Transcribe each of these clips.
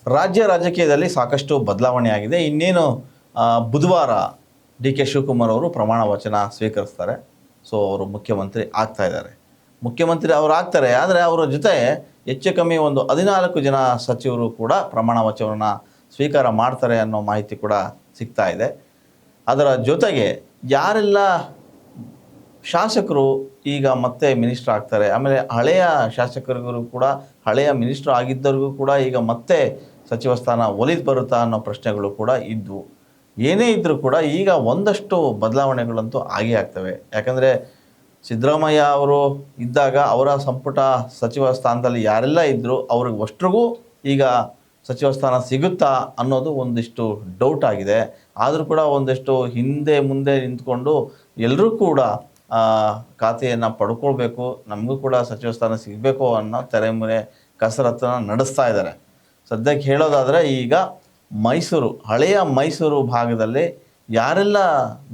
ರಾಜ್ಯ ರಾಜಕೀಯದಲ್ಲಿ ಸಾಕಷ್ಟು ಬದಲಾವಣೆ ಆಗಿದೆ. ಇನ್ನೇನು ಬುಧವಾರ ಡಿ ಕೆ ಶಿವಕುಮಾರ್ ಅವರು ಪ್ರಮಾಣ ವಚನ ಸ್ವೀಕರಿಸ್ತಾರೆ. ಸೊ ಅವರು ಮುಖ್ಯಮಂತ್ರಿ ಆಗ್ತಾ ಇದ್ದಾರೆ. ಮುಖ್ಯಮಂತ್ರಿ ಅವರು ಆಗ್ತಾರೆ, ಆದರೆ ಅವರ ಜೊತೆ ಹೆಚ್ಚು ಕಮ್ಮಿ ಒಂದು 14 ಜನ ಸಚಿವರು ಕೂಡ ಪ್ರಮಾಣ ವಚನವನ್ನು ಸ್ವೀಕಾರ ಮಾಡ್ತಾರೆ ಅನ್ನೋ ಮಾಹಿತಿ ಕೂಡ ಸಿಗ್ತಾ ಇದೆ. ಅದರ ಜೊತೆಗೆ ಯಾರೆಲ್ಲ ಶಾಸಕರು ಈಗ ಮತ್ತೆ ಮಿನಿಸ್ಟರ್ ಆಗ್ತಾರೆ, ಆಮೇಲೆ ಹಳೆಯ ಶಾಸಕರಿಗೂ ಕೂಡ, ಹಳೆಯ ಮಿನಿಸ್ಟರ್ ಆಗಿದ್ದರಿಗೂ ಕೂಡ ಈಗ ಮತ್ತೆ ಸಚಿವ ಸ್ಥಾನ ಒಲಿದು ಬರುತ್ತಾ ಅನ್ನೋ ಪ್ರಶ್ನೆಗಳು ಕೂಡ ಇದ್ವು. ಏನೇ ಇದ್ದರೂ ಕೂಡ ಈಗ ಒಂದಷ್ಟು ಬದಲಾವಣೆಗಳಂತೂ ಆಗೇ ಆಗ್ತವೆ. ಯಾಕಂದರೆ ಸಿದ್ದರಾಮಯ್ಯ ಅವರು ಇದ್ದಾಗ ಅವರ ಸಂಪುಟ ಸಚಿವ ಸ್ಥಾನದಲ್ಲಿ ಯಾರೆಲ್ಲ ಇದ್ದರು ಅವ್ರಿಗೆ ಅಷ್ಟ್ರಿಗೂ ಈಗ ಸಚಿವ ಸ್ಥಾನ ಸಿಗುತ್ತಾ ಅನ್ನೋದು ಒಂದಿಷ್ಟು ಡೌಟ್ ಆಗಿದೆ. ಆದರೂ ಕೂಡ ಒಂದಿಷ್ಟು ಹಿಂದೆ ಮುಂದೆ ನಿಂತ್ಕೊಂಡು ಎಲ್ಲರೂ ಕೂಡ ಖಾತೆಯನ್ನು ಪಡ್ಕೊಳ್ಬೇಕು, ನಮಗೂ ಕೂಡ ಸಚಿವ ಸ್ಥಾನ ಸಿಗಬೇಕು ಅನ್ನೋ ತೆರೆಮರೆ ಕಸರತ್ತನ್ನು ನಡೆಸ್ತಾ ಇದ್ದಾರೆ. ಸದ್ಯಕ್ಕೆ ಹೇಳೋದಾದರೆ ಈಗ ಮೈಸೂರು, ಹಳೆಯ ಮೈಸೂರು ಭಾಗದಲ್ಲಿ ಯಾರೆಲ್ಲ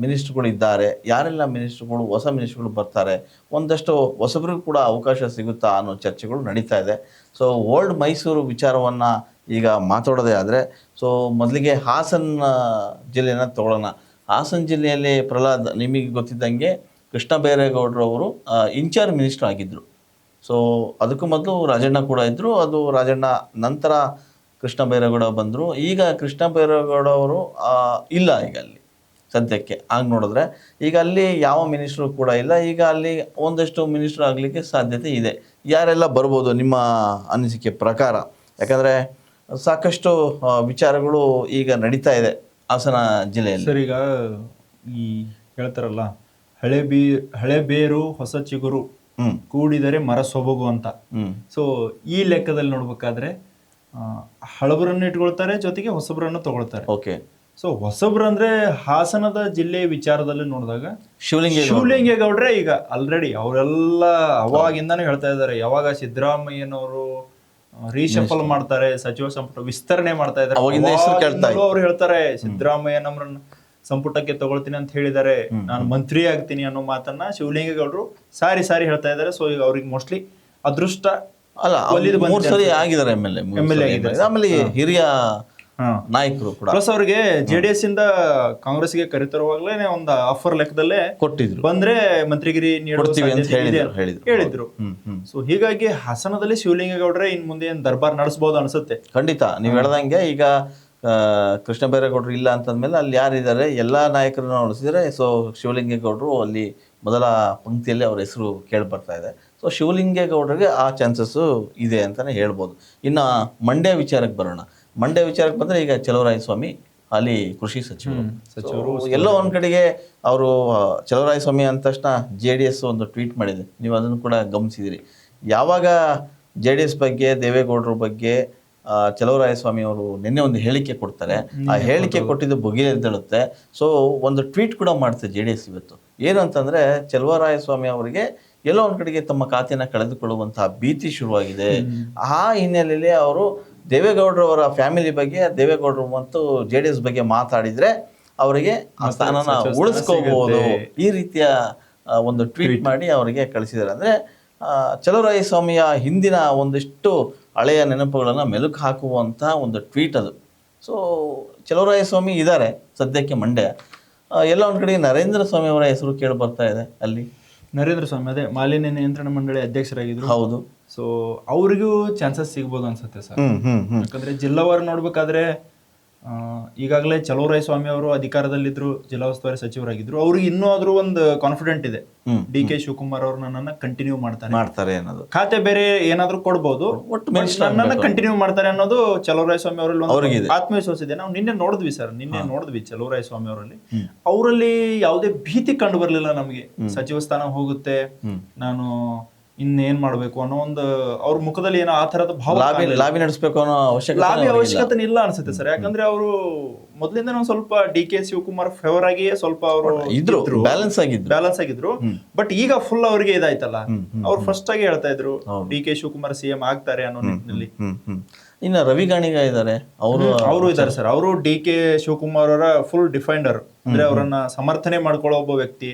ಮಿನಿಸ್ಟ್ರುಗಳಿದ್ದಾರೆ, ಯಾರೆಲ್ಲ ಮಿನಿಸ್ಟ್ರುಗಳು, ಹೊಸ ಮಿನಿಸ್ಟ್ರುಗಳು ಬರ್ತಾರೆ, ಒಂದಷ್ಟು ಹೊಸಬ್ರಿಗೂ ಕೂಡ ಅವಕಾಶ ಸಿಗುತ್ತಾ ಅನ್ನೋ ಚರ್ಚೆಗಳು ನಡೀತಾ ಇದೆ. ಸೊ ಓಲ್ಡ್ ಮೈಸೂರು ವಿಚಾರವನ್ನು ಈಗ ಮಾತಾಡೋದೇ ಆದರೆ, ಸೊ ಮೊದಲಿಗೆ ಹಾಸನ ಜಿಲ್ಲೆಯನ್ನು ತಗೊಳ್ಳೋಣ. ಹಾಸನ ಜಿಲ್ಲೆಯಲ್ಲಿ ಪ್ರಹ್ಲಾದ್, ನಿಮಗೆ ಗೊತ್ತಿದ್ದಂಗೆ ಕೃಷ್ಣ ಬೈರೇಗೌಡರು ಅವರು ಇನ್ಚಾರ್ಜ್ ಮಿನಿಸ್ಟರ್ ಆಗಿದ್ದರು. ಸೊ ಅದಕ್ಕೂ ಮೊದಲು ರಾಜಣ್ಣ ಕೂಡ ಇದ್ದರು. ಅದು ರಾಜಣ್ಣ ನಂತರ ಕೃಷ್ಣ ಬೈರೇಗೌಡ ಬಂದರು. ಈಗ ಕೃಷ್ಣ ಬೈರೇಗೌಡ ಅವರು ಇಲ್ಲ ಈಗ ಅಲ್ಲಿ ಸದ್ಯಕ್ಕೆ. ಆಗ ನೋಡಿದ್ರೆ ಈಗ ಅಲ್ಲಿ ಯಾವ ಮಿನಿಸ್ಟ್ರು ಕೂಡ ಇಲ್ಲ. ಈಗ ಅಲ್ಲಿ ಒಂದಷ್ಟು ಮಿನಿಸ್ಟ್ರು ಆಗಲಿಕ್ಕೆ ಸಾಧ್ಯತೆ ಇದೆ. ಯಾರೆಲ್ಲ ಬರ್ಬೋದು ನಿಮ್ಮ ಅನಿಸಿಕೆ ಪ್ರಕಾರ? ಯಾಕಂದರೆ ಸಾಕಷ್ಟು ವಿಚಾರಗಳು ಈಗ ನಡೀತಾ ಇದೆ ಹಾಸನ ಜಿಲ್ಲೆಯಲ್ಲಿ. ಸರ್, ಈಗ ಈ ಹೇಳ್ತಾರಲ್ಲ, ಹಳೆ ಬೇರು ಹೊಸ ಚಿಗುರು ಕೂಡಿದರೆ ಮರ ಸೊಬಗು ಅಂತ. ಸೊ ಈ ಲೆಕ್ಕದಲ್ಲಿ ನೋಡ್ಬೇಕಾದ್ರೆ ಹಳಬರನ್ನು ಇಟ್ಕೊಳ್ತಾರೆ, ಜೊತೆಗೆ ಹೊಸಬ್ರನ್ನು ತಗೊಳ್ತಾರೆ. ಓಕೆ. ಸೊ ಹೊಸಬ್ರು ಅಂದ್ರೆ ಹಾಸನದ ಜಿಲ್ಲೆ ವಿಚಾರದಲ್ಲಿ ನೋಡಿದಾಗ ಶಿವಲಿಂಗೇಗೌಡ್ರೆ ಈಗ ಆಲ್ರೆಡಿ ಅವರೆಲ್ಲ ಅವಾಗಿಂದಾನು ಹೇಳ್ತಾ ಇದ್ದಾರೆ, ಯಾವಾಗ ಸಿದ್ದರಾಮಯ್ಯನವರು ರೀಶಫಲ್ ಮಾಡ್ತಾರೆ, ಸಚಿವ ಸಂಪುಟ ವಿಸ್ತರಣೆ ಮಾಡ್ತಾ ಇದ್ದಾರೆ, ಅವ್ರು ಹೇಳ್ತಾರೆ ಸಿದ್ದರಾಮಯ್ಯನವರನ್ನ ಸಂಪುಟಕ್ಕೆ ತಗೊಳ್ತೀನಿ ಅಂತ ಹೇಳಿದ್ದಾರೆ, ನಾನು ಮಂತ್ರಿ ಆಗ್ತೀನಿ ಅನ್ನೋ ಮಾತನ್ನ ಶಿವಲಿಂಗೇಗೌಡರು ಸಾರಿ ಹೇಳ್ತಾ ಇದ್ದಾರೆ. ಸೊ ಈಗ ಅವ್ರಿಗೆ ಮೋಸ್ಟ್ಲಿ ಅದೃಷ್ಟ ಅಲ್ಲ, 3 ಸರಿ ಆಗಿದ್ದಾರೆ ಎಮ್ ಎಲ್ ಎ. ಆಮೇಲೆ ಹಿರಿಯ ನಾಯಕರು ಕೂಡ. ಪ್ಲಸ್ ಅವ್ರಿಗೆ JDS ಇಂದ ಕಾಂಗ್ರೆಸ್ಗೆ ಕರೆತರುವಾಗಲೇ ಒಂದು ಆಫರ್ ಲೆಕ್ಕದಲ್ಲೇ ಕೊಟ್ಟಿದ್ರು, ಬಂದ್ರೆ ಮಂತ್ರಿಗಿರಿ ಹೇಳಿದ್ರು. ಸೊ ಹೀಗಾಗಿ ಹಾಸನದಲ್ಲಿ ಶಿವಲಿಂಗೇಗೌಡ್ರೆ ಇನ್ ಮುಂದೆ ಏನ್ ದರ್ಬಾರ್ ನಡೆಸಬಹುದು ಅನ್ಸುತ್ತೆ. ಖಂಡಿತ ನೀವು ಹೇಳ್ದಂಗೆ. ಈಗ ಕೃಷ್ಣ ಬೈರೇಗೌಡರು ಇಲ್ಲ ಅಂತಂದ್ಮೇಲೆ ಅಲ್ಲಿ ಯಾರಿದ್ದಾರೆ ಎಲ್ಲ ನಾಯಕರನ್ನು ನೋಡಿಸಿದರೆ, ಸೊ ಶಿವಲಿಂಗೇಗೌಡರು ಅಲ್ಲಿ ಮೊದಲ ಪಂಕ್ತಿಯಲ್ಲಿ ಅವ್ರ ಹೆಸರು ಕೇಳಿ ಬರ್ತಾ ಇದೆ. ಸೊ ಶಿವಲಿಂಗೇಗೌಡರಿಗೆ ಆ ಚಾನ್ಸಸ್ಸು ಇದೆ ಅಂತಲೇ ಹೇಳ್ಬೋದು. ಇನ್ನು ಮಂಡ್ಯ ವಿಚಾರಕ್ಕೆ ಬರೋಣ. ಮಂಡ್ಯ ವಿಚಾರಕ್ಕೆ ಬಂದರೆ ಈಗ ಚಲುವರಾಯಸ್ವಾಮಿ ಅಲ್ಲಿ ಕೃಷಿ ಸಚಿವರು. ಎಲ್ಲೋ ಒಂದು ಕಡೆಗೆ ಅವರು ಚಲುವರಾಯಸ್ವಾಮಿ ಅಂದ ತಕ್ಷಣ JDS ಒಂದು ಟ್ವೀಟ್ ಮಾಡಿದೆ, ನೀವು ಅದನ್ನು ಕೂಡ ಗಮನಿಸಿದಿರಿ. ಯಾವಾಗ JDS ಬಗ್ಗೆ, ದೇವೇಗೌಡರ ಬಗ್ಗೆ ಚಲುವರಾಯಸ್ವಾಮಿ ಅವರು ನಿನ್ನೆ ಒಂದು ಹೇಳಿಕೆ ಕೊಡ್ತಾರೆ. ಆ ಹೇಳಿಕೆ ಕೊಟ್ಟಿದ್ದು ಭುಗಿಲೆದ್ದೇಳುತ್ತೆ. ಸೊ ಒಂದು ಟ್ವೀಟ್ ಕೂಡ ಮಾಡ್ತಾರೆ JDS ಇವತ್ತು. ಏನು ಅಂತಂದರೆ, ಚಲುವರಾಯಸ್ವಾಮಿ ಅವರಿಗೆ ಎಲ್ಲೋ ಒಂದು ಕಡೆಗೆ ತಮ್ಮ ಖಾತೆಯನ್ನು ಕಳೆದುಕೊಳ್ಳುವಂತಹ ಭೀತಿ ಶುರುವಾಗಿದೆ. ಆ ಹಿನ್ನೆಲೆಯಲ್ಲಿ ಅವರು ದೇವೇಗೌಡರವರ ಫ್ಯಾಮಿಲಿ ಬಗ್ಗೆ, ದೇವೇಗೌಡರು ಮತ್ತು JDS ಬಗ್ಗೆ ಮಾತಾಡಿದರೆ ಅವರಿಗೆ ಆ ಸ್ಥಾನನ ಉಳಿಸ್ಕೋಬಹುದು, ಈ ರೀತಿಯ ಒಂದು ಟ್ವೀಟ್ ಮಾಡಿ ಅವರಿಗೆ ಕಳಿಸಿದ್ದಾರೆ. ಅಂದರೆ ಚಲುವರಾಯಸ್ವಾಮಿಯ ಹಿಂದಿನ ಒಂದಿಷ್ಟು ಹಳೆಯ ನೆನಪುಗಳನ್ನು ಮೆಲುಕು ಹಾಕುವಂಥ ಒಂದು ಟ್ವೀಟ್ ಅದು. ಸೊ ಚಲುವರಾಯಸ್ವಾಮಿ ಇದ್ದಾರೆ ಸದ್ಯಕ್ಕೆ ಮಂಡ್ಯ. ಎಲ್ಲ ಒಂದು ಕಡೆ ನರೇಂದ್ರ ಸ್ವಾಮಿ ಅವರ ಹೆಸರು ಕೇಳಿ ಬರ್ತಾ ಇದೆ ಅಲ್ಲಿ. ನರೇಂದ್ರ ಸ್ವಾಮಿ ಅದೇ ಮಾಲಿನ್ಯ ನಿಯಂತ್ರಣ ಮಂಡಳಿ ಅಧ್ಯಕ್ಷರಾಗಿದ್ರು. ಹೌದು. ಸೊ ಅವ್ರಿಗೂ ಚಾನ್ಸಸ್ ಸಿಗ್ಬೋದು ಅನ್ಸುತ್ತೆ ಸರ್. ಯಾಕಂದ್ರೆ ಜಿಲ್ಲಾವಾರು ನೋಡ್ಬೇಕಾದ್ರೆ ಈಗಾಗಲೇ ಚಲುವರಾಯಸ್ವಾಮಿ ಅವರು ಅಧಿಕಾರದಲ್ಲಿದ್ರು, ಜಿಲ್ಲಾ ಉಸ್ತುವಾರಿ ಸಚಿವರಾಗಿದ್ರು. ಅವ್ರಿಗೆ ಇನ್ನೂ ಆದ್ರೂ ಒಂದು ಕಾನ್ಫಿಡೆಂಟ್ ಇದೆ, DK ಶಿವಕುಮಾರ್ ಅವರು ನನ್ನನ್ನು ಕಂಟಿನ್ಯೂ ಮಾಡ್ತಾರೆ ಅನ್ನೋದು. ಖಾತೆ ಬೇರೆ ಏನಾದ್ರೂ ಕೊಡ್ಬೋದು, ನನ್ನನ್ನು ಕಂಟಿನ್ಯೂ ಮಾಡ್ತಾರೆ ಅನ್ನೋದು ಚಲುವರಾಯಸ್ವಾಮಿ ಅವರಲ್ಲಿ ಆತ್ಮವಿಶ್ವಾಸ ಇದೆ. ನಾವು ನಿನ್ನೆ ನೋಡಿದ್ವಿ ಚಲುವರಾಯಸ್ವಾಮಿ ಅವರಲ್ಲಿ ಯಾವುದೇ ಭೀತಿ ಕಂಡು ಬರ್ಲಿಲ್ಲ ನಮಗೆ. ಸಚಿವ ಸ್ಥಾನ ಹೋಗುತ್ತೆ, ನಾನು ಇನ್ನೇನ್ ಮಾಡ್ಬೇಕು ಅನ್ನೋ ಒಂದು ಅವ್ರ ಮುಖದಲ್ಲಿ ಏನೋ ಆ ತರದ ಭಾವ, ಲಾಬಿ ನಡೆಸಬೇಕು ಅನ್ನೋ ಅವಶ್ಯಕತೆ ಇಲ್ಲ ಅನ್ಸುತ್ತೆ ಸರ್. ಯಾಕಂದ್ರೆ ಅವರು ಮೊದಲಿಂದ ಸ್ವಲ್ಪ DK ಶಿವಕುಮಾರ್ ಫೇವರ್ ಆಗಿಯೇ ಸ್ವಲ್ಪ ಅವರು ಬ್ಯಾಲೆನ್ಸ್ ಆಗಿದ್ರು. ಬಟ್ ಈಗ ಫುಲ್ ಅವ್ರಿಗೆ ಇದಾಯ್ತಲ್ಲ, ಅವ್ರು ಫಸ್ಟ್ ಆಗಿ ಹೇಳ್ತಾ ಇದ್ರು DK ಶಿವಕುಮಾರ್ CM ಆಗ್ತಾರೆ ಅನ್ನೋ ನಿಟ್ಟಿನಲ್ಲಿ. ಇನ್ನು ರವಿ ಗಾಣಿಗ ಇದ್ದಾರೆ, ಅವರು ಇದ್ದಾರೆ ಸರ್. ಅವರು DK ಶಿವಕುಮಾರ್ ಅವರ ಫುಲ್ ಡಿಫೆಂಡರ್. ಅಂದ್ರೆ ಅವರನ್ನ ಸಮರ್ಥನೆ ಮಾಡ್ಕೊಳ್ಳೋ ಒಬ್ಬ ವ್ಯಕ್ತಿ.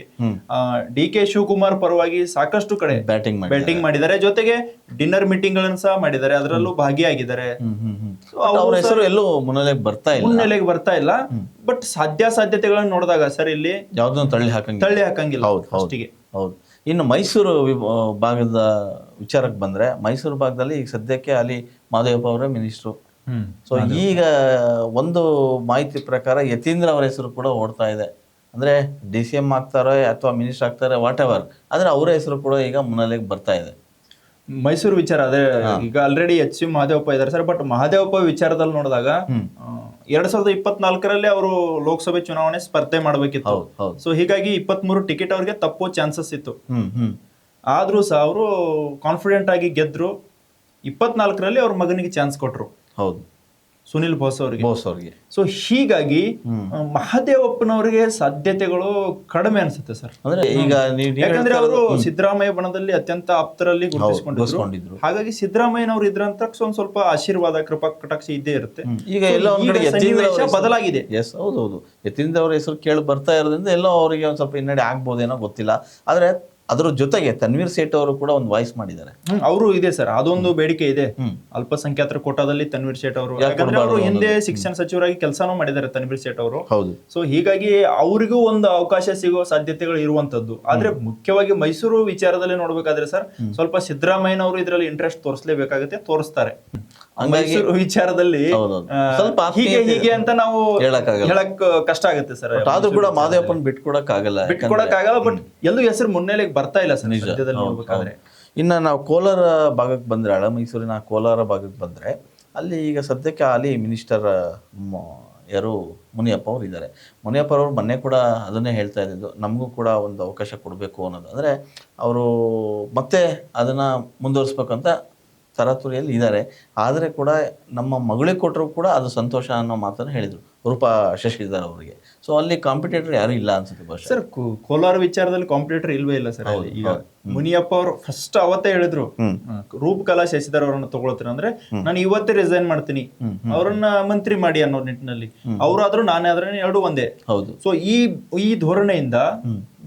ಡಿ ಕೆ ಶಿವಕುಮಾರ್ ಪರವಾಗಿ ಸಾಕಷ್ಟು ಕಡೆ ಬ್ಯಾಟಿಂಗ್ ಮಾಡಿದ್ದಾರೆ, ಜೊತೆಗೆ ಡಿನ್ನರ್ ಮೀಟಿಂಗ್ ಗಳನ್ನು ಸಹ ಮಾಡಿದ್ದಾರೆ, ಅದರಲ್ಲೂ ಭಾಗಿಯಾಗಿದ್ದಾರೆ. ಅವ್ರ ಹೆಸರು ಎಲ್ಲೂ ಮುನ್ನೆಲೆಗೆ ಬರ್ತಾ ಇಲ್ಲ. ಬಟ್ ಸಾಧ್ಯತೆಗಳನ್ನು ನೋಡಿದಾಗ ಸರ್ ಇಲ್ಲಿ ಯಾವ್ದನ್ನು ತಳ್ಳಿ ಹಾಕಂಗಿಲ್ಲ. ಹೌದು. ಇನ್ನು ಮೈಸೂರು ಭಾಗದ ವಿಚಾರಕ್ಕೆ ಬಂದ್ರೆ, ಮೈಸೂರು ಭಾಗದಲ್ಲಿ ಈಗ ಸದ್ಯಕ್ಕೆ ಅಲ್ಲಿ ಮಾದೇವಪ್ಪ ಅವರೇ ಮಿನಿಸ್ಟ್ರು. ಸೊ ಈಗ ಒಂದು ಮಾಹಿತಿ ಪ್ರಕಾರ ಯತೀಂದ್ರ ಅವರ ಹೆಸರು ಕೂಡ ಓಡ್ತಾ ಇದೆ. ಅಂದ್ರೆ DCM ಆಗ್ತಾರೆ ಅಥವಾ ಮಿನಿಸ್ಟರ್ ಆಗ್ತಾರೆ, ವಾಟ್ ಎವರ್, ಆದ್ರೆ ಅವರ ಹೆಸರು ಕೂಡ ಈಗ ಮುನ್ನೆಲೆಗೆ ಬರ್ತಾ ಇದೆ. ಮೈಸೂರು ವಿಚಾರ ಅದೇ ಈಗ ಆಲ್ರೆಡಿ HC ಮಹದೇವಪ್ಪ ಇದ್ದಾರೆ ಸರ್. ಬಟ್ ಮಹದೇವಪ್ಪ ವಿಚಾರದಲ್ಲಿ ನೋಡಿದಾಗ 2024ರಲ್ಲಿ ಅವರು ಲೋಕಸಭೆ ಚುನಾವಣೆ ಸ್ಪರ್ಧೆ ಮಾಡಬೇಕಿತ್ತು. ಸೊ ಹೀಗಾಗಿ 23 ಟಿಕೆಟ್ ಅವ್ರಿಗೆ ತಪ್ಪೋ ಚಾನ್ಸಸ್ ಇತ್ತು. ಆದ್ರೂ ಸಹ ಅವರು ಕಾನ್ಫಿಡೆಂಟ್ ಆಗಿ ಗೆದ್ರು. 24ರಲ್ಲಿ ಅವ್ರ ಮಗನಿಗೆ ಚಾನ್ಸ್ ಕೊಟ್ರು. ಹೌದು, ಸುನಿಲ್ ಬೋಸ್ ಅವರಿಗೆ. ಸೊ ಹೀಗಾಗಿ ಮಹದೇವಪ್ಪನವರಿಗೆ ಸಾಧ್ಯತೆಗಳು ಕಡಿಮೆ ಅನ್ಸುತ್ತೆ ಸರ್. ಅಂದ್ರೆ ಈಗ ಯಾಕಂದ್ರೆ ಅವರು ಸಿದ್ದರಾಮಯ್ಯ ಬಣದಲ್ಲಿ ಅತ್ಯಂತ ಆಪ್ತರಲ್ಲಿ ಗುರುತಿಸಿಕೊಂಡಿದ್ರು. ಹಾಗಾಗಿ ಸಿದ್ದರಾಮಯ್ಯನವರು ಇದ್ರಂತ ಒಂದ್ ಸ್ವಲ್ಪ ಆಶೀರ್ವಾದ, ಕೃಪಾ ಕಟಾಕ್ಷ ಇದ್ದೇ ಇರುತ್ತೆ. ಈಗ ಎಲ್ಲ ಒಂದ್ ಕಡೆ ಸನ್ನಿವೇಶ ಬದಲಾಗಿದೆ. ಹೌದೌದು, ಯತೀಂದ್ರ ಅವರ ಹೆಸರು ಕೇಳಿ ಬರ್ತಾ ಇರೋದ್ರಿಂದ ಎಲ್ಲೋ ಅವರಿಗೆ ಒಂದ್ ಸ್ವಲ್ಪ ಹಿನ್ನಡೆ ಆಗ್ಬೋದೇನೋ ಗೊತ್ತಿಲ್ಲ. ಆದ್ರೆ ಅದ್ರ ಜೊತೆಗೆ ತನ್ವೀರ್ ಸೇಠ್ ಅವರು ಕೂಡ ಒಂದು ವಾಯ್ಸ್ ಮಾಡಿದ್ದಾರೆ. ಅವರು ಇದೆ ಸರ್, ಅದೊಂದು ಬೇಡಿಕೆ ಇದೆ. ಅಲ್ಪಸಂಖ್ಯಾತರ ಕೋಟಾದಲ್ಲಿ ತನ್ವೀರ್ ಸೇಠ್ ಅವರು, ಯಾಕಂದ್ರೆ ಅವರು ಹಿಂದೆ ಶಿಕ್ಷಣ ಸಚಿವರಾಗಿ ಕೆಲಸನೂ ಮಾಡಿದ್ದಾರೆ ತನ್ವೀರ್ ಸೇಠ್ ಅವರು. ಹೌದು. ಸೊ ಹೀಗಾಗಿ ಅವರಿಗೂ ಒಂದು ಅವಕಾಶ ಸಿಗುವ ಸಾಧ್ಯತೆಗಳು ಇರುವಂತದ್ದು. ಆದ್ರೆ ಮುಖ್ಯವಾಗಿ ಮೈಸೂರು ವಿಚಾರದಲ್ಲಿ ನೋಡ್ಬೇಕಾದ್ರೆ ಸರ್, ಸ್ವಲ್ಪ ಸಿದ್ದರಾಮಯ್ಯನವರು ಇದರಲ್ಲಿ ಇಂಟ್ರೆಸ್ಟ್ ತೋರಿಸಲೇಬೇಕಾಗುತ್ತೆ, ತೋರಿಸ್ತಾರೆ. ಮೈಸೂರು ವಿಚಾರದಲ್ಲಿ ಸ್ವಲ್ಪ ಹೀಗೆ ಅಂತ ನಾವು ಹೇಳಕ್ ಕಷ್ಟ ಆಗುತ್ತೆ ಸರ್. ಆದ್ರೂ ಕೂಡ ಮಾದೇವಪ್ಪನ್ ಬಿಟ್ಕೊಡಕ್ ಆಗಲ್ಲ. ಬಟ್ ಎಲ್ಲೂ ಹೆಸರು ಮುನ್ನೆಲೆಗೆ ಬರ್ತಾ ಇಲ್ಲ ಸರ್ ಸದ್ಯದಲ್ಲಿ ನೋಡ್ಬೇಕಾದ್ರೆ. ಇನ್ನ ನಾವು ಕೋಲಾರ ಭಾಗಕ್ಕೆ ಬಂದ್ರೆ, ಹಳ ಮೈಸೂರಿನ ಕೋಲಾರ ಭಾಗಕ್ಕೆ ಬಂದ್ರೆ, ಅಲ್ಲಿ ಈಗ ಸದ್ಯಕ್ಕೆ ಅಲ್ಲಿ ಮಿನಿಸ್ಟರ್ ಯಾರು ಮುನಿಯಪ್ಪ ಅವರು ಇದ್ದಾರೆ. ಮುನಿಯಪ್ಪ ಅವರು ಮೊನ್ನೆ ಕೂಡ ಅದನ್ನೇ ಹೇಳ್ತಾ ಇದ್ದಿದ್ದು, ನಮಗೂ ಕೂಡ ಒಂದು ಅವಕಾಶ ಕೊಡಬೇಕು ಅನ್ನೋದು. ಅಂದರೆ ಅವರು ಮತ್ತೆ ಅದನ್ನು ಮುಂದುವರಿಸ್ಬೇಕಂತ ತರಾತುರಿಯಲ್ಲಿ ಇದ್ದಾರೆ. ಆದರೆ ಕೂಡ ನಮ್ಮ ಮಗಳಿಗೆ ಕೊಟ್ಟರು ಕೂಡ ಅದು ಸಂತೋಷ ಅನ್ನೋ ಮಾತನ್ನು ಹೇಳಿದರು ರೂಪಾ ಶಶಿಧರ್ ಅವರಿಗೆ. ಸೊ ಅಲ್ಲಿ ಕಾಂಪಿಟೇಟರ್ ಯಾರು ಇಲ್ಲ ಅನ್ಸುತ್ತೆ ಭಾಷೆ ಸರ್. ಕೋಲಾರ ವಿಚಾರದಲ್ಲಿ ಕಾಂಪಿಟೇಟರ್ ಇಲ್ವೇ ಇಲ್ಲ ಸರ್. ಈಗ ಮುನಿಯಪ್ಪ ಅವರು ಫಸ್ಟ್ ಅವತ್ತೇ ಹೇಳಿದ್ರು, ರೂಪಕಲಾ ಶಶಿಧರ್ ಅವರನ್ನ ತಗೊಳ್ತೀನಿ ಅಂದ್ರೆ ನಾನು ಇವತ್ತೇ ರಿಸೈನ್ ಮಾಡ್ತೀನಿ, ಅವರನ್ನ ಮಂತ್ರಿ ಮಾಡಿ ಅನ್ನೋ ನಿಟ್ಟಿನಲ್ಲಿ. ಅವರಾದ್ರೂ ನಾನೇ ಆದ್ರೆ ಎರಡು ಒಂದೇ. ಹೌದು. ಸೊ ಈ ಧೋರಣೆಯಿಂದ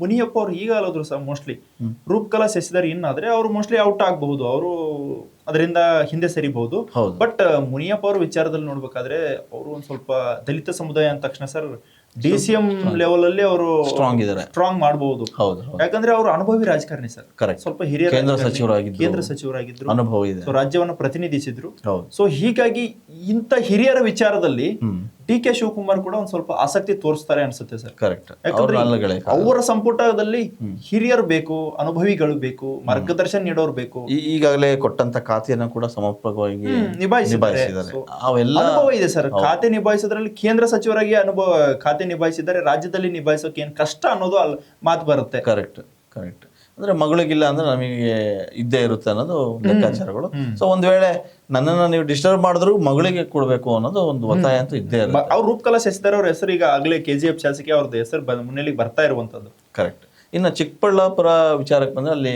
ಮುನಿಯಪ್ಪ ಅವ್ರು ಈಗ ಅಲ್ಲದ್ರು ಸರ್ ಮೋಸ್ಟ್ಲಿ ರೂಪಕಲಾ ಶಶಿಧರ್ ಇನ್ನಾದ್ರೆ ಅವ್ರು ಮೋಸ್ಟ್ಲಿ ಔಟ್ ಆಗಬಹುದು, ಅವರು ಅದರಿಂದ ಹಿಂದೆ ಸರಿಬಹುದು. ಬಟ್ ಮುನಿಯಪ್ಪ ಅವ್ರ ವಿಚಾರದಲ್ಲಿ ನೋಡ್ಬೇಕಾದ್ರೆ ಅವರು ಒಂದ್ ಸ್ವಲ್ಪ ದಲಿತ ಸಮುದಾಯ ಅಂದ ತಕ್ಷಣ ಸರ್ DCM ಲೆವೆಲ್ ಅಲ್ಲಿ ಅವರು ಸ್ಟ್ರಾಂಗ್ ಮಾಡಬಹುದು. ಯಾಕಂದ್ರೆ ಅವರು ಅನುಭವಿ ರಾಜಕಾರಣಿ ಸರ್. ಸ್ವಲ್ಪ ಹಿರಿಯ ಕೇಂದ್ರ ಸಚಿವರಾಗಿದ್ರು, ಅನುಭವ ಇದೆ, ರಾಜ್ಯವನ್ನ ಪ್ರತಿನಿಧಿಸಿದ್ರು. ಸೊ ಹೀಗಾಗಿ ಇಂಥ ಹಿರಿಯರ ವಿಚಾರದಲ್ಲಿ DK ಶಿವಕುಮಾರ್ ಕೂಡ ಒಂದ್ ಸ್ವಲ್ಪ ಆಸಕ್ತಿ ತೋರಿಸ್ತಾರೆ ಅನ್ಸುತ್ತೆ ಸರ್. ಯಾಕಂದ್ರೆ ಅವರ ಸಂಪುಟದಲ್ಲಿ ಹಿರಿಯರು ಬೇಕು, ಅನುಭವಿಗಳು ಬೇಕು, ಮಾರ್ಗದರ್ಶನ ನೀಡೋರು ಬೇಕು. ಈಗಾಗಲೇ ಕೊಟ್ಟಂತ ಖಾತೆಯನ್ನು ಕೂಡ ಸಮರ್ಪಕವಾಗಿ ನಿಭಾಯಿಸಿದ್ದಾರೆ. ಅನುಭವ ಇದೆ ಸರ್. ಖಾತೆ ನಿಭಾಯಿಸೋದ್ರಲ್ಲಿ ಕೇಂದ್ರ ಸಚಿವರಾಗಿ ಖಾತೆ ನಿಭಾಯಿಸಿದ್ದಾರೆ, ರಾಜ್ಯದಲ್ಲಿ ನಿಭಾಯಿಸೋಕೆ ಏನ್ ಕಷ್ಟ ಅನ್ನೋದು ಮಾತು ಬರುತ್ತೆ. ಕರೆಕ್ಟ್. ಅಂದ್ರೆ ಮಗಳಿಗಿಲ್ಲ ಅಂದ್ರೆ ನಮಗೆ ಇದ್ದೇ ಇರುತ್ತೆ ಅನ್ನೋದು ಲೆಕ್ಕಾಚಾರಗಳು. ಸೊ ಒಂದ್ ವೇಳೆ ನನ್ನನ್ನ ನೀವು ಡಿಸ್ಟರ್ಬ್ ಮಾಡಿದ್ರು ಮಗಳಿಗೆ ಕೊಡ್ಬೇಕು ಅನ್ನೋದು ಒಂದು ಒತ್ತಾಯ ಅಂತೂ ಇದ್ದೇ ಇರುತ್ತೆ. ಅವ್ರು ರೂಪಕಲಾ ಶಶಿಧರ್ ಅವ್ರ ಹೆಸರು ಈಗ ಆಗ್ಲೇ KGF ಶಾಸಕಿ ಅವ್ರದ್ದು ಹೆಸರು ಮುನ್ನೆಲೆಗೆ ಬರ್ತಾ ಇರುವಂತದ್ದು. ಕರೆಕ್ಟ್. ಇನ್ನು ಚಿಕ್ಕಬಳ್ಳಾಪುರ ವಿಚಾರಕ್ಕೆ ಬಂದ್ರೆ ಅಲ್ಲಿ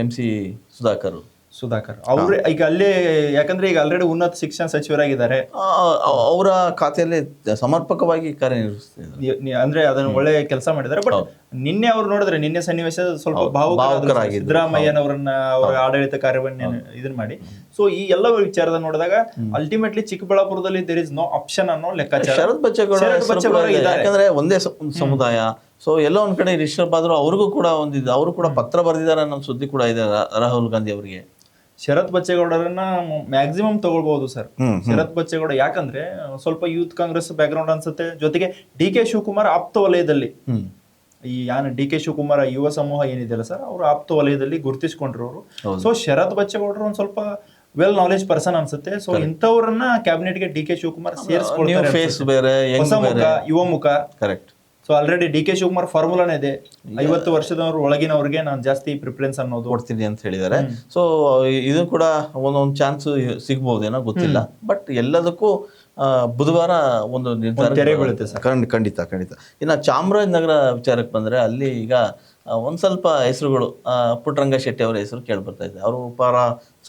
MC ಸುಧಾಕರ್ ಅವ್ರೆ ಈಗ ಅಲ್ಲೇ, ಯಾಕಂದ್ರೆ ಈಗ ಆಲ್ರೆಡಿ ಉನ್ನತ ಶಿಕ್ಷಣ ಸಚಿವರಾಗಿದ್ದಾರೆ. ಅವರ ಖಾತೆಯಲ್ಲಿ ಸಮರ್ಪಕವಾಗಿ ಕಾರ್ಯನಿರ್ವಹಿಸ್ತಿದ್ದಾರೆ. ಅಂದ್ರೆ ಅದನ್ನ ಒಳ್ಳೆ ಕೆಲಸ ಮಾಡಿದ್ದಾರೆ. ಬಟ್ ನಿನ್ನೆ ಅವ್ರು ನೋಡಿದ್ರೆ ನಿನ್ನೆ ಸನ್ನಿವೇಶ ಸ್ವಲ್ಪ ಭಾವುಕರಾಗಿ ಸಿದ್ದರಾಮಯ್ಯನವರನ್ನ ಅವರ ಆಡಳಿತ ಕಾರ್ಯವನ್ನ ಇದನ್ನ ಮಾಡಿ. ಸೊ ಈ ಎಲ್ಲ ವಿಚಾರದ ನೋಡಿದಾಗ ಅಲ್ಟಿಮೇಟ್ಲಿ ಚಿಕ್ಕಬಳ್ಳಾಪುರದಲ್ಲಿ ದೇರ್ ಇಸ್ ನೋ ಆಪ್ಷನ್ ಅನ್ನೋ ಲೆಕ್ಕಾಚಾರ. ಶರತ್ ಬಚ್ಚೇಗೌಡ ಯಾಕಂದ್ರೆ ಒಂದೇ ಸಮುದಾಯ. ಸೊ ಎಲ್ಲ ಒಂದ್ ಕಡೆ ರಿಷಬ್ ಆದ್ರೂ ಅವ್ರಿಗೂ ಕೂಡ ಒಂದಿದೆ, ಅವರು ಕೂಡ ಪತ್ರ ಬರೆದಿದ್ದಾರೆ ಅನ್ನೋ ಸುದ್ದಿ ಕೂಡ ಇದೆ ರಾಹುಲ್ ಗಾಂಧಿ ಅವರಿಗೆ. ಶರತ್ ಬಚ್ಚೇಗೌಡರನ್ನ ಮ್ಯಾಕ್ಸಿಮಮ್ ತಗೊಳ್ಬಹುದು ಸರ್. ಶರತ್ ಬಚ್ಚೇಗೌಡ ಯಾಕಂದ್ರೆ ಸ್ವಲ್ಪ ಯೂತ್ ಕಾಂಗ್ರೆಸ್ ಬ್ಯಾಕ್ ಗ್ರೌಂಡ್ ಅನ್ಸುತ್ತೆ, ಜೊತೆಗೆ DK ಶಿವಕುಮಾರ್ ಆಪ್ತ ವಲಯದಲ್ಲಿ, ಈ DK ಶಿವಕುಮಾರ್ ಯುವ ಸಮೂಹ ಏನಿದೆಯಲ್ಲ ಸರ್, ಅವರು ಆಪ್ತ ವಲಯದಲ್ಲಿ ಗುರುತಿಸಿಕೊಂಡಿರೋರು. ಸೊ ಶರತ್ ಬಚ್ಚೇಗೌಡರು ಒಂದ್ ಸ್ವಲ್ಪ ವೆಲ್ ನಾಲೆಜ್ ಪರ್ಸನ್ ಅನ್ಸುತ್ತೆ. ಸೊ ಇಂಥವ್ರನ್ನ ಕ್ಯಾಬಿನೆಟ್ಗೆ DK ಶಿವಕುಮಾರ್ ಸೇರಿಸ್ಕೊಳ್ತಾರೆ. ಹೊಸ ಮುಖ, ಯುವ ಮುಖ. Correct. So already DK Shivakumar ಫಾರ್ಮುಲಾನೇ ಇದೆ, 50 ವರ್ಷದವ್ರು ಒಳಗಿನವ್ರಿಗೆ ನಾನು ಜಾಸ್ತಿ ಪ್ರಿಫರೆನ್ಸ್ ಅನ್ನೋದು ಕೊಡ್ತೀನಿ ಅಂತ ಹೇಳಿದ್ದಾರೆ. ಸೊ ಇದು ಕೂಡ ಒಂದೊಂದು ಚಾನ್ಸ್ ಸಿಗ್ಬಹುದೇನೋ ಗೊತ್ತಿಲ್ಲ. ಬಟ್ ಎಲ್ಲದಕ್ಕೂ ಬುಧವಾರ ಒಂದು ನಿರ್ಧಾರ ಬೀಳುತ್ತೆ ಸರ್. ಖಂಡಿತ. ಇನ್ನು ಚಾಮರಾಜನಗರ ವಿಚಾರಕ್ಕೆ ಬಂದ್ರೆ ಅಲ್ಲಿ ಈಗ ಒಂದ್ ಸ್ವಲ್ಪ ಹೆಸರುಗಳು, ಪುಟ್ಟರಂಗ ಶೆಟ್ಟಿ ಅವರ ಹೆಸರು ಕೇಳಿ ಬರ್ತಾ ಇದೆ. ಅವರು ಉಪಾರ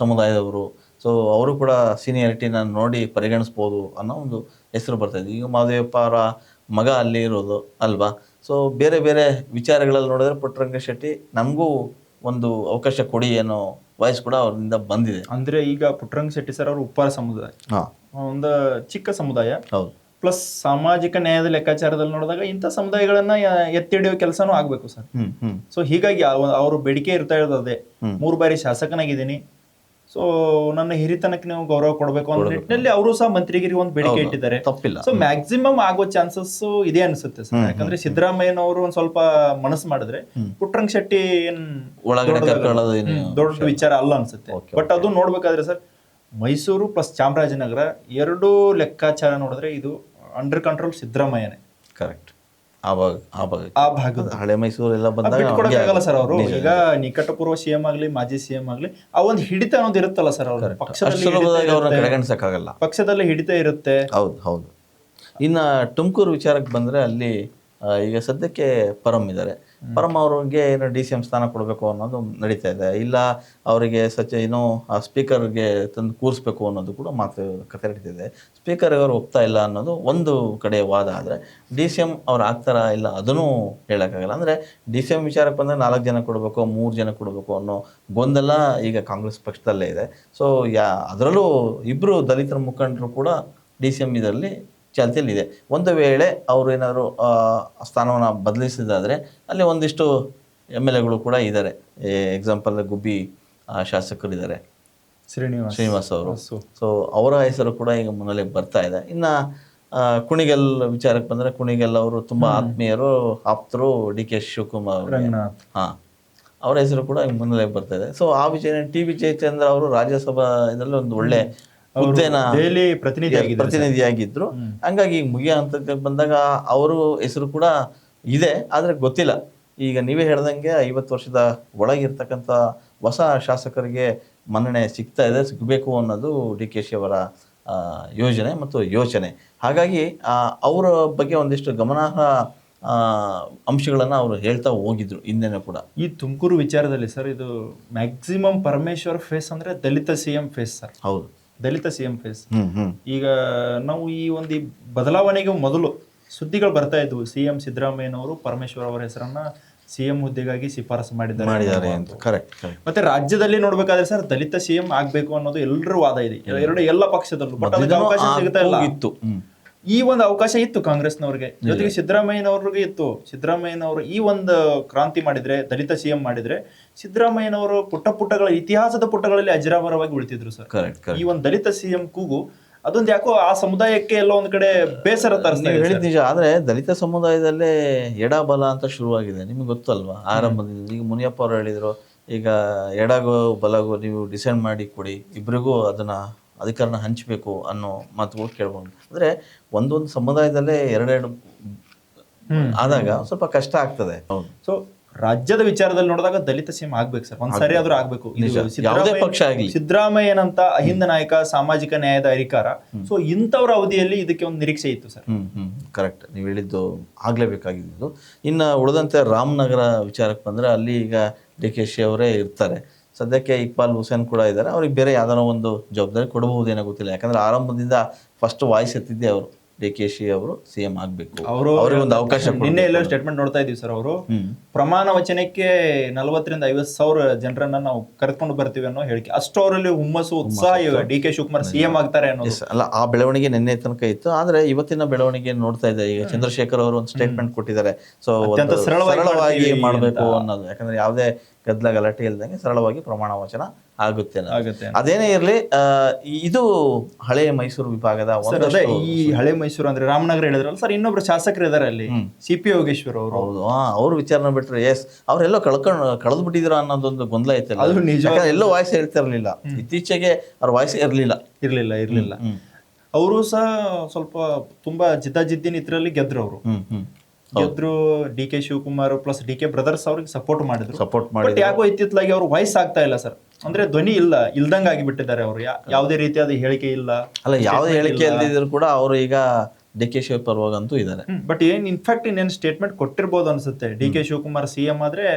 ಸಮುದಾಯದವರು. ಸೊ ಅವರು ಕೂಡ ಸೀನಿಯಾರಿಟಿನ ನೋಡಿ ಪರಿಗಣಿಸ್ಬೋದು ಅನ್ನೋ ಒಂದು ಹೆಸರು ಬರ್ತಾ ಇದೆ. ಈಗ ಮಾದೇವಪ್ಪ ಅವರ ಮಗ ಅಲ್ಲಿ ಇರೋದು ಅಲ್ವಾ. ಸೊ ಬೇರೆ ಬೇರೆ ವಿಚಾರಗಳಲ್ಲಿ ನೋಡಿದ್ರೆ ಪುಟ್ಟರಂಗ ಶೆಟ್ಟಿ ನಮಗೂ ಒಂದು ಅವಕಾಶ ಕೊಡಿ ಅನ್ನೋ ವಾಯ್ಸ್ ಕೂಡ ಅವರಿಂದ ಬಂದಿದೆ. ಅಂದ್ರೆ ಈಗ ಪುಟ್ಟರಂಗ ಶೆಟ್ಟಿ ಸರ್ ಅವರು ಉಪ್ಪಾರ ಸಮುದಾಯ, ಹಾಂ ಒಂದು ಚಿಕ್ಕ ಸಮುದಾಯ, ಹೌದು, ಪ್ಲಸ್ ಸಾಮಾಜಿಕ ನ್ಯಾಯದ ಲೆಕ್ಕಾಚಾರದಲ್ಲಿ ನೋಡಿದಾಗ ಇಂಥ ಸಮುದಾಯಗಳನ್ನ ಎತ್ತಿ ಹಿಡಿಯೋ ಕೆಲಸನೂ ಆಗ್ಬೇಕು ಸರ್. ಸೊ ಹೀಗಾಗಿ ಅವ್ರ ಬೇಡಿಕೆ ಇರ್ತಾ ಇರೋದು ಅದೇ, 3 ಬಾರಿ ಶಾಸಕನಾಗಿದ್ದೀನಿ, ಸೊ ನನ್ನ ಹಿರಿತನಕ್ಕೆ ನೀವು ಗೌರವ ಕೊಡಬೇಕು ಅನ್ನೋ ನಿಟ್ಟಿನಲ್ಲಿ ಅವರು ಸಹ ಮಂತ್ರಿಗಿರಿ ಒಂದು ಬೇಡಿಕೆ ಇಟ್ಟಿದ್ದಾರೆ. ತಪ್ಪಿಲ್ಲ. ಸೊ ಮ್ಯಾಕ್ಸಿಮಮ್ ಆಗೋ ಚಾನ್ಸಸ್ ಇದೆ ಅನ್ಸುತ್ತೆ ಸರ್. ಯಾಕಂದ್ರೆ ಸಿದ್ದರಾಮಯ್ಯನವರು ಒಂದ್ ಸ್ವಲ್ಪ ಮನಸ್ಸು ಮಾಡಿದ್ರೆ ಪುಟ್ಟರಂಗ ಶೆಟ್ಟಿ ಏನ್ ಒಳಗಡೆ ಕರ್ಕೊಳ್ಳೋದು ದೊಡ್ಡ ವಿಚಾರ ಅಲ್ಲ ಅನ್ಸುತ್ತೆ. ಬಟ್ ಅದು ನೋಡ್ಬೇಕಾದ್ರೆ ಸರ್, ಮೈಸೂರು ಪ್ಲಸ್ ಚಾಮರಾಜನಗರ ಎರಡೂ ಲೆಕ್ಕಾಚಾರ ನೋಡಿದ್ರೆ ಇದು ಅಂಡರ್ ಕಂಟ್ರೋಲ್ ಸಿದ್ದರಾಮಯ್ಯನೇ. ಕರೆಕ್ಟ್. ಆ ಭಾಗದ ಹಳೆ ಮೈಸೂರು ಎಲ್ಲ ಬಂದಾಗ ಬಿಟ್ಕೊಡಕ್ಕಾಗಲ್ಲ ಸರ್. ಅವರು ಈಗ ನಿಕಟಪೂರ್ವ ಸಿಎಂ ಆಗ್ಲಿ ಮಾಜಿ ಸಿಎಂ ಆಗ್ಲಿ ಆ ಒಂದು ಹಿಡಿತ ಅನ್ನೋದು ಇರುತ್ತಲ್ಲ ಸರ್, ಅವ್ರ ಪಕ್ಷದಲ್ಲಿ ಹಿಡಿತ ಇರುತ್ತೆ. ಹೌದು ಹೌದು. ಇನ್ನ ತುಮಕೂರು ವಿಚಾರಕ್ಕೆ ಬಂದ್ರೆ ಅಲ್ಲಿ ಈಗ ಸದ್ಯಕ್ಕೆ ಪರಮ್ ಇದ್ದಾರೆ. ಪರಮ್ ಅವ್ರಿಗೆ ಏನೋ DCM ಸ್ಥಾನ ಕೊಡಬೇಕು ಅನ್ನೋದು ನಡೀತಾ ಇದೆ. ಇಲ್ಲ ಅವರಿಗೆ ಏನೋ ಸ್ಪೀಕರ್ಗೆ ತಂದು ಕೂರಿಸ್ಬೇಕು ಅನ್ನೋದು ಕೂಡ ಕತೆ ನಡೀತಿದೆ. ಸ್ಪೀಕರ್ಗೆ ಅವರು ಒಪ್ತಾ ಇಲ್ಲ ಅನ್ನೋದು ಒಂದು ಕಡೆ ವಾದ. ಆದರೆ DCM ಅವ್ರು ಆಗ್ತಾರಾ ಇಲ್ಲ ಅದನ್ನೂ ಹೇಳೋಕ್ಕಾಗಲ್ಲ. ಅಂದರೆ DCM ವಿಚಾರಕ್ಕೆ ಬಂದರೆ 4 ಜನ ಕೊಡಬೇಕು, 3 ಜನ ಕೊಡಬೇಕು ಅನ್ನೋ ಗೊಂದಲ ಈಗ ಕಾಂಗ್ರೆಸ್ ಪಕ್ಷದಲ್ಲೇ ಇದೆ. ಸೊ ಅದರಲ್ಲೂ ಇಬ್ಬರು ದಲಿತರ ಮುಖಂಡರು ಕೂಡ DCM ಇದರಲ್ಲಿ ಚಾಲ್ತಿಯಲ್ಲಿದೆ. ಒಂದು ವೇಳೆ ಅವರು ಏನಾದರೂ ಸ್ಥಾನವನ್ನು ಬದಲಿಸಿದಾದರೆ ಅಲ್ಲಿ ಒಂದಿಷ್ಟು MLAಗಳು ಕೂಡ ಇದ್ದಾರೆ. ಎಕ್ಸಾಂಪಲ್ ಗುಬ್ಬಿ ಶಾಸಕರಿದ್ದಾರೆ, ಶ್ರೀನಿವಾಸ್ ಅವರು. ಸೊ ಅವರ ಹೆಸರು ಕೂಡ ಈಗ ಮುನ್ನೆಲೆ ಬರ್ತಾ ಇದೆ. ಇನ್ನು ಕುಣಿಗಲ್ ವಿಚಾರಕ್ಕೆ ಬಂದರೆ ಕುಣಿಗಲ್ ಅವರು ತುಂಬ ಆಪ್ತರು DK ಶಿವಕುಮಾರ್ ಅವರು. ಹಾಂ, ಅವರ ಹೆಸರು ಕೂಡ ಈಗ ಮುನ್ನೆಲೆ ಬರ್ತಾ ಇದೆ. ಸೊ ಆ ವಿಷಯ TB ಜಯಚಂದ್ರ ಅವರು ರಾಜ್ಯಸಭಾ ಇದರಲ್ಲಿ ಒಂದು ಒಳ್ಳೆ ಹುದ್ದೆನ ಪ್ರತಿನಿಧಿಯಾಗಿದ್ರು. ಹಂಗಾಗಿ ಈಗ ಮುಗಿಯೋ ಹಂತಕ್ಕೆ ಬಂದಾಗ ಅವರು ಹೆಸರು ಕೂಡ ಇದೆ. ಆದರೆ ಗೊತ್ತಿಲ್ಲ, ಈಗ ನೀವೇ ಹೇಳ್ದಂಗೆ 50 ವರ್ಷದ ಒಳಗಿರ್ತಕ್ಕಂಥ ಹೊಸ ಶಾಸಕರಿಗೆ ಮನ್ನಣೆ ಸಿಗಬೇಕು ಅನ್ನೋದು DKಶಿ ಅವರ ಯೋಜನೆ ಮತ್ತು ಯೋಚನೆ. ಹಾಗಾಗಿ ಅವರ ಬಗ್ಗೆ ಒಂದಿಷ್ಟು ಗಮನಾರ್ಹ ಅಂಶಗಳನ್ನು ಅವರು ಹೇಳ್ತಾ ಹೋಗಿದ್ರು ಹಿಂದೆನೂ ಕೂಡ. ಈ ತುಮಕೂರು ವಿಚಾರದಲ್ಲಿ ಸರ್, ಇದು ಮ್ಯಾಕ್ಸಿಮಮ್ ಪರಮೇಶ್ವರ್ ಫೇಸ್ ಅಂದ್ರೆ ದಲಿತ CM ಫೇಸ್ ಸರ್. ಹೌದು, ದಲಿತ CM ಫೇಸ್. ಈಗ ನಾವು ಈ ಒಂದು ಬದಲಾವಣೆಗೆ ಮೊದಲು ಸುದ್ದಿಗಳು ಬರ್ತಾ ಇದ್ವು, CM ಸಿದ್ದರಾಮಯ್ಯನವರು ಪರಮೇಶ್ವರ್ ಅವರ ಹೆಸರನ್ನ CM ಹುದ್ದೆಗಾಗಿ ಶಿಫಾರಸು ಮಾಡಿದ್ದಾರೆ ಅಂತ. ಮತ್ತೆ ರಾಜ್ಯದಲ್ಲಿ ನೋಡ್ಬೇಕಾದ್ರೆ ಸರ್, ದಲಿತ CM ಆಗ್ಬೇಕು ಅನ್ನೋದು ಎಲ್ಲರ ವಾದ ಇದೆ, ಎಲ್ಲ ಪಕ್ಷದಲ್ಲೂ. ಬಟ್ ಅದಕ್ಕೆ ಅವಕಾಶ ಸಿಗ್ತಾ ಇಲ್ಲ. ಈ ಒಂದು ಅವಕಾಶ ಇತ್ತು ಕಾಂಗ್ರೆಸ್ನವ್ರಿಗೆ, ಜೊತೆಗೆ ಸಿದ್ದರಾಮಯ್ಯನವ್ರಿಗೆ ಇತ್ತು. ಸಿದ್ದರಾಮಯ್ಯನವರು ಈ ಒಂದು ಕ್ರಾಂತಿ ಮಾಡಿದ್ರೆ, ದಲಿತ CM ಮಾಡಿದ್ರೆ, ಸಿದ್ದರಾಮಯ್ಯನವರು ಪುಟ್ಟಗಳ ಇತಿಹಾಸದ ಪುಟಗಳಲ್ಲಿ ಅಜರಾಮರವಾಗಿ ಉಳಿತಿದ್ರು ಸರ್. ಈ ಒಂದು ದಲಿತ CM ಕೂಗು ಅದೊಂದು ಯಾಕೋ ಆ ಸಮುದಾಯಕ್ಕೆ ಎಲ್ಲ ಒಂದ್ ಕಡೆ ಬೇಸರ ತರಿಸ್ತಾ ಹೇಳಿದ ನಿಜ. ಆದ್ರೆ ದಲಿತ ಸಮುದಾಯದಲ್ಲೇ ಎಡಬಲ ಅಂತ ಶುರುವಾಗಿದೆ, ನಿಮ್ಗೆ ಗೊತ್ತಲ್ವಾ ಆರಂಭದಿಂದ. ಈಗ ಮುನಿಯಪ್ಪ ಅವರು ಹೇಳಿದ್ರು, ಈಗ ಎಡಗೋ ಬಲಗೋ ನೀವು ಡಿಸೈಡ್ ಮಾಡಿ ಕೊಡಿ, ಇಬ್ಬರಿಗೂ ಅದನ್ನ ಅಧಿಕಾರನ ಹಂಚಬೇಕು ಅನ್ನೋ ಮಾತುಗಳು ಕೇಳ್ಬೋದು. ಅಂದರೆ ಒಂದೊಂದು ಸಮುದಾಯದಲ್ಲೇ ಎರಡೆರಡು ಆದಾಗ ಸ್ವಲ್ಪ ಕಷ್ಟ ಆಗ್ತದೆ. ಸೊ ರಾಜ್ಯದ ವಿಚಾರದಲ್ಲಿ ನೋಡಿದಾಗ ದಲಿತ CM ಆಗ್ಬೇಕು ಸರ್, ಒಂದ್ಸರಿ ಆದ್ರೂ ಆಗ್ಬೇಕು. ಯಾವುದೇ ಪಕ್ಷ ಆಗಲಿ, ಸಿದ್ದರಾಮಯ್ಯನಂತ ಅಹಿಂದ ನಾಯಕ, ಸಾಮಾಜಿಕ ನ್ಯಾಯದ ಹರಿಕಾರ, ಸೊ ಇಂಥವ್ರ ಅವಧಿಯಲ್ಲಿ ಇದಕ್ಕೆ ಒಂದು ನಿರೀಕ್ಷೆ ಇತ್ತು ಸರ್. ಕರೆಕ್ಟ್, ನೀವು ಹೇಳಿದ್ದು ಆಗ್ಲೇಬೇಕಾಗಿದ್ದು. ಇನ್ನು ಉಳಿದಂತೆ ರಾಮನಗರ ವಿಚಾರಕ್ಕೆ ಬಂದರೆ ಅಲ್ಲಿ ಈಗ DKಶಿ ಅವರೇ ಇರ್ತಾರೆ. ಸದ್ಯಕ್ಕೆ ಇಕ್ಬಾಲ್ ಹುಸೇನ್ ಕೂಡ ಇದ್ದಾರೆ. ಅವ್ರಿಗೆ ಬೇರೆ ಯಾವ್ದಾರ ಒಂದು ಜವಾಬ್ದಾರಿ ಕೊಡಬಹುದೇನೋ ಗೊತ್ತಿಲ್ಲ. ಯಾಕಂದ್ರೆ ಆರಂಭದಿಂದ ಫಸ್ಟ್ ವಾಯ್ಸ್ ಎತ್ತಿದ್ದೆ ಅವರು, DKಶಿ ಅವರು CM ಆಗ್ಬೇಕು, ಅವ್ರಿಗೆ ಒಂದು ಅವಕಾಶ. ನಿನ್ನೆ ಎಲ್ಲ ಸ್ಟೇಟ್ಮೆಂಟ್ ನೋಡ್ತಾ ಇದೀವಿ ಸರ್, ಅವರು ಪ್ರಮಾಣ ವಚನಕ್ಕೆ 40,000 ರಿಂದ 50,000 ಜನರನ್ನ ನಾವು ಕರೆದುಕೊಂಡು ಬರ್ತೀವಿ ಅನ್ನೋ ಹೇಳಿಕೆ. ಅಷ್ಟು ಅವರಲ್ಲಿ ಹುಮ್ಮಸ್ಸು, ಉತ್ಸಾಹ DK ಶಿವಕುಮಾರ್ CM ಆಗ್ತಾರೆ ಅನ್ನೋದು. ಅಲ್ಲ, ಆ ಬೆಳವಣಿಗೆ ನಿನ್ನೆ ತನಕ ಇತ್ತು. ಆದ್ರೆ ಇವತ್ತಿನ ಬೆಳವಣಿಗೆ ನೋಡ್ತಾ ಇದೆ. ಈಗ ಚಂದ್ರಶೇಖರ್ ಅವರು ಒಂದು ಸ್ಟೇಟ್ಮೆಂಟ್ ಕೊಟ್ಟಿದ್ದಾರೆ. ಸೊ ಸರಳವಾಗಿ ಮಾಡಬೇಕು ಅನ್ನೋದು, ಯಾಕಂದ್ರೆ ಯಾವುದೇ ಗದ್ದಲ ಗಲಾಟೆ ಇಲ್ದಂಗೆ ಸರಳವಾಗಿ ಪ್ರಮಾಣ ವಚನ ಆಗುತ್ತೆ. ಅದೇನೇ ಇರಲಿ, ಇದು ಹಳೆ ಮೈಸೂರು ವಿಭಾಗದ ಈ ಹಳೆ ಮೈಸೂರು ಅಂದ್ರೆ ರಾಮನಗರ ಹೇಳಿದ್ರಲ್ಲ ಸರ್, ಇನ್ನೊಬ್ರು ಶಾಸಕರು ಇದಾರೆ ಅಲ್ಲಿ, CP ಯೋಗೇಶ್ವರ್ ಅವರು. ಹೌದು, ಅವ್ರ ವಿಚಾರನ ಬಿಟ್ರೆ ಅವರೆಲ್ಲೋ ಕಳೆದು ಬಿಟ್ಟಿದ್ರ ಅನ್ನೋದೊಂದು ಗೊಂದಲ ಐತೆ. ಎಲ್ಲೋ ವಾಯ್ಸ್ ಹೇಳ್ತಿರ್ಲಿಲ್ಲ, ಇತ್ತೀಚೆಗೆ ಅವ್ರ ವಾಯ್ಸ್ ಇರ್ಲಿಲ್ಲ. ಅವರು ಸಹ ಸ್ವಲ್ಪ ತುಂಬಾ ಜಿದ್ದಾಜಿದ್ದಿನ ಇದ್ರಲ್ಲಿ ಗೆದ್ರು. ಅವರು ಗೆದ್ರು. DK Shivakumar plus DK brothers ಅವ್ರಿಗೆ ಸಪೋರ್ಟ್ ಮಾಡಿದ್ರು. ಯಾಕೋ ಇತ್ತಿತ್ತಲಾಗಿ ಅವ್ರ ವಾಯ್ಸ್ ಆಗ್ತಾ ಇಲ್ಲ ಸರ್. ಅಂದ್ರೆ ಧ್ವನಿ ಇಲ್ದಂಗ ಆಗಿಬಿಟ್ಟಿದ್ದಾರೆ ಅವರು. ಯಾವುದೇ ರೀತಿಯಾದ ಹೇಳಿಕೆ ಇಲ್ಲ. ಅಲ್ಲ, ಯಾವುದೇ ಹೇಳಿಕೆ ಇಲ್ಲದಿದ್ರು ಕೂಡ ಅವರು ಈಗ ಡಿ ಕೆ ಶಿವ ಪರವಾಗಂತೂ ಇದ್ದಾರೆ. ಬಟ್ ಇನ್ಫ್ಯಾಕ್ಟ್ ಇನ್ನೇನು ಸ್ಟೇಟ್ಮೆಂಟ್ ಕೊಟ್ಟಿರ್ಬೋದು ಅನ್ಸುತ್ತೆ, ಡಿ ಕೆ ಶಿವಕುಮಾರ್ ಸಿಎಂ ಆದ್ರೆ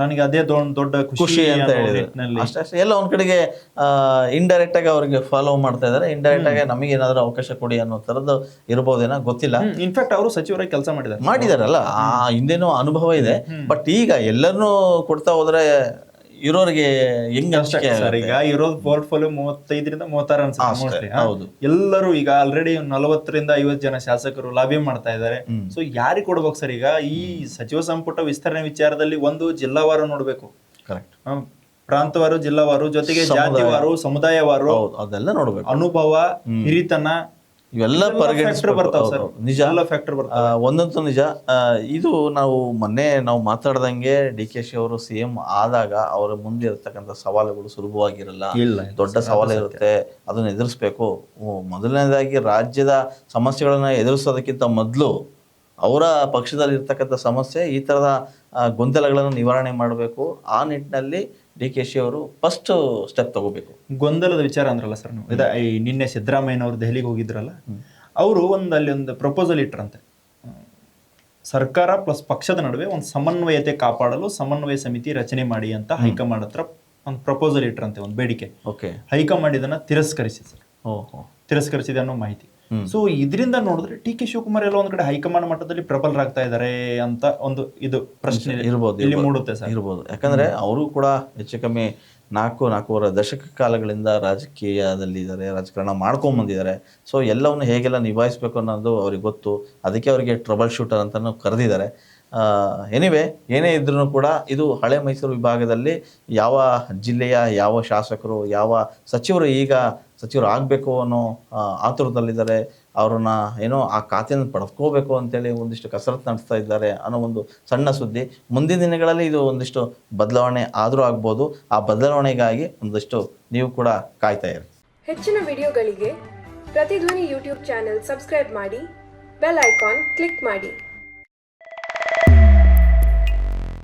ನನಗೆ ಅದೇ ದೊಡ್ಡ ಖುಷಿ ಅಂತ ಹೇಳಿದ್ರು. ಅಷ್ಟೇ ಎಲ್ಲ ಒಂದ್ ಕಡೆಗೆ ಇಂಡೈರೆಕ್ಟ್ ಆಗಿ ಅವ್ರಿಗೆ ಫಾಲೋ ಮಾಡ್ತಾ ಇದಾರೆ, ಇಂಡೈರೆಕ್ಟ್ ಆಗಿ ನಮಗೆ ಏನಾದ್ರು ಅವಕಾಶ ಕೊಡಿ ಅನ್ನೋ ತರದ್ದು ಇರ್ಬೋದೇನೋ ಗೊತ್ತಿಲ್ಲ. ಇನ್ಫ್ಯಾಕ್ಟ್ ಅವರು ಸಚಿವರಾಗಿ ಕೆಲಸ ಮಾಡಿದಾರಲ್ಲ, ಆ ಹಿಂದೇನೂ ಅನುಭವ ಇದೆ. ಬಟ್ ಈಗ ಎಲ್ಲರನ್ನೂ ಕೊಡ್ತಾ ಹೋದ್ರೆ ಇರೋರಿಗೆ ಹೆಂಗ್ ಸರ್. ಈಗ ಇರೋದು ಪೋರ್ಟ್ಫೋಲಿಯೋ 35-36 ಅನ್ಸುತ್ತೆ. ಹೌದು, ಎಲ್ಲರೂ ಈಗ ಆಲ್ರೆಡಿ 40-50 ಜನ ಶಾಸಕರು ಲಾಬಿ ಮಾಡ್ತಾ ಇದ್ದಾರೆ. ಸೊ ಯಾರಿಗೆ ಕೊಡ್ಬೇಕು ಸರ್? ಈಗ ಈ ಸಚಿವ ಸಂಪುಟ ವಿಸ್ತರಣೆ ವಿಚಾರದಲ್ಲಿ ಒಂದು ಜಿಲ್ಲಾವಾರು ನೋಡ್ಬೇಕು, ಕರೆಕ್ಟ್, ಪ್ರಾಂತವಾರು, ಜಿಲ್ಲಾವಾರು, ಜೊತೆಗೆ ಜಾತಿವಾರು, ಸಮುದಾಯವಾರು, ಅದೆಲ್ಲ ನೋಡ್ಬೇಕು. ಅನುಭವ, ಹಿರಿತನ ಇವೆಲ್ಲ ಬರ್ತಾವ ನಿಜ, ಫ್ಯಾಕ್ಟರ್ ಬರ್ತಾವ. ಒಂದಂತೂ ನಿಜ. ಇದು ಮೊನ್ನೆ ನಾವು ಮಾತಾಡ್ದಂಗೆ ಡಿ ಕೆ ಶಿ ಅವರು ಸಿಎಂ ಆದಾಗ ಅವರ ಮುಂದೆ ಇರತಕ್ಕಂಥ ಸವಾಲುಗಳು ಸುಲಭವಾಗಿರಲ್ಲ, ದೊಡ್ಡ ಸವಾಲು ಇರುತ್ತೆ, ಅದನ್ನ ಎದುರಿಸ್ಬೇಕು. ಮೊದಲನೇದಾಗಿ ರಾಜ್ಯದ ಸಮಸ್ಯೆಗಳನ್ನ ಎದುರಿಸೋದಕ್ಕಿಂತ ಮೊದಲು ಅವರ ಪಕ್ಷದಲ್ಲಿ ಇರ್ತಕ್ಕಂಥ ಸಮಸ್ಯೆ, ಈ ಥರದ ಗೊಂದಲಗಳನ್ನು ನಿವಾರಣೆ ಮಾಡಬೇಕು. ಆ ನಿಟ್ಟಿನಲ್ಲಿ ಡಿ ಕೆ ಶಿ ಅವರು ಫಸ್ಟ್ ಸ್ಟೆಪ್ ತಗೋಬೇಕು. ಗೊಂದಲದ ವಿಚಾರ ಅಂದ್ರಲ್ಲ ಸರ್ ನೀವು, ನಿನ್ನೆ ಸಿದ್ದರಾಮಯ್ಯನವರು ದೆಹಲಿಗೆ ಹೋಗಿದ್ರಲ್ಲ, ಅವರು ಅಲ್ಲಿ ಒಂದು ಪ್ರಪೋಸಲ್ ಇಟ್ರಂತೆ, ಸರ್ಕಾರ ಪ್ಲಸ್ ಪಕ್ಷದ ನಡುವೆ ಒಂದು ಸಮನ್ವಯತೆ ಕಾಪಾಡಲು ಸಮನ್ವಯ ಸಮಿತಿ ರಚನೆ ಮಾಡಿ ಅಂತ ಹೈಕಮಾಂಡ್ ಹತ್ರ ಒಂದು ಪ್ರಪೋಸಲ್ ಇಟ್ರಂತೆ, ಒಂದು ಬೇಡಿಕೆ. ಹೈಕಮಾಂಡ್ ಇದನ್ನ ತಿರಸ್ಕರಿಸಿದೆ ಅನ್ನೋ ಮಾಹಿತಿ. ಸೊ ಇದರಿಂದ ನೋಡಿದ್ರೆ ಟಿ ಕೆ ಶಿವಕುಮಾರ್ ಎಲ್ಲ ಒಂದ್ ಕಡೆ ಹೈಕಮಾಂಡ್ ಮಟ್ಟದಲ್ಲಿ ಪ್ರಬಲರಾಗ್ತಾ ಇದಾರೆ ಅಂತ ಒಂದು ಇದು ಪ್ರಶ್ನೆ ಇರ್ಬೋದು, ಇಲ್ಲಿ ಮೂಡುತ್ತೆ ಸರ್. ಇರ್ಬೋದು. ಯಾಕಂದ್ರೆ ಅವರು ಕೂಡ ಹೆಚ್ಚು ಕಮ್ಮಿ 4-4.5 ದಶಕ ಕಾಲಗಳಿಂದ ರಾಜಕೀಯದಲ್ಲಿದ್ದಾರೆ, ರಾಜಕಾರಣ ಮಾಡ್ಕೊಂಡ್ ಬಂದಿದ್ದಾರೆ. ಸೊ ಎಲ್ಲವನ್ನು ಹೇಗೆಲ್ಲ ನಿಭಾಯಿಸ್ಬೇಕು ಅನ್ನೋದು ಅವ್ರಿಗೆ ಗೊತ್ತು. ಅದಕ್ಕೆ ಅವರಿಗೆ ಟ್ರಬಲ್ ಶೂಟರ್ ಅಂತಾನು ಕರೆದಿದ್ದಾರೆ. ಎನಿವೆ, ಏನೇ ಇದ್ರೂ ಕೂಡ ಇದು ಹಳೆ ಮೈಸೂರು ವಿಭಾಗದಲ್ಲಿ ಯಾವ ಜಿಲ್ಲೆಯ ಯಾವ ಶಾಸಕರು, ಯಾವ ಸಚಿವರು ಈಗ ಸಚಿವರು ಆಗಬೇಕು ಅನ್ನೋ ಆತುರದಲ್ಲಿದ್ದಾರೆ, ಅವ್ರನ್ನ ಏನೋ ಆ ಖಾತೆಯನ್ನು ಪಡೆದುಕೋಬೇಕು ಅಂತೇಳಿ ಒಂದಿಷ್ಟು ಕಸರತ್ತು ನಡೆಸ್ತಾ ಇದ್ದಾರೆ ಅನ್ನೋ ಒಂದು ಸಣ್ಣ ಸುದ್ದಿ. ಮುಂದಿನ ದಿನಗಳಲ್ಲಿ ಇದು ಒಂದಿಷ್ಟು ಬದಲಾವಣೆ ಆದರೂ ಆಗ್ಬೋದು. ಆ ಬದಲಾವಣೆಗಾಗಿ ಒಂದಿಷ್ಟು ನೀವು ಕೂಡ ಕಾಯ್ತಾ ಇರಿ. ಹೆಚ್ಚಿನ ವಿಡಿಯೋಗಳಿಗೆ ಪ್ರತಿಧ್ವನಿ ಯೂಟ್ಯೂಬ್ ಚಾನೆಲ್ ಸಬ್ಸ್ಕ್ರೈಬ್ ಮಾಡಿ, ಬೆಲ್ ಐಕಾನ್ ಕ್ಲಿಕ್ ಮಾಡಿ.